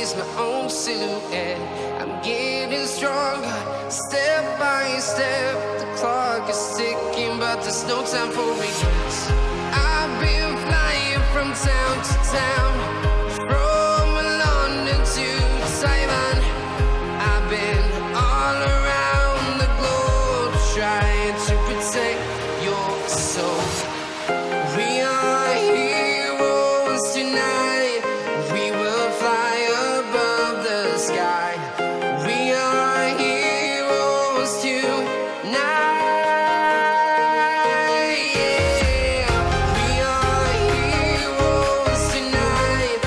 chase my own silhouette. I'm getting stronger, step by step. The clock is ticking, but there's no time for regrets. I've been flying from town to town, from London to Taiwan. I've been all around the globe trying to protect your soul. We are heroes tonight. We will fly above the sky. We are heroes tonight. Yeah. We are heroes tonight.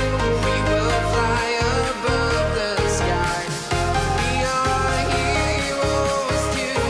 We will fly above the sky. We are heroes tonight.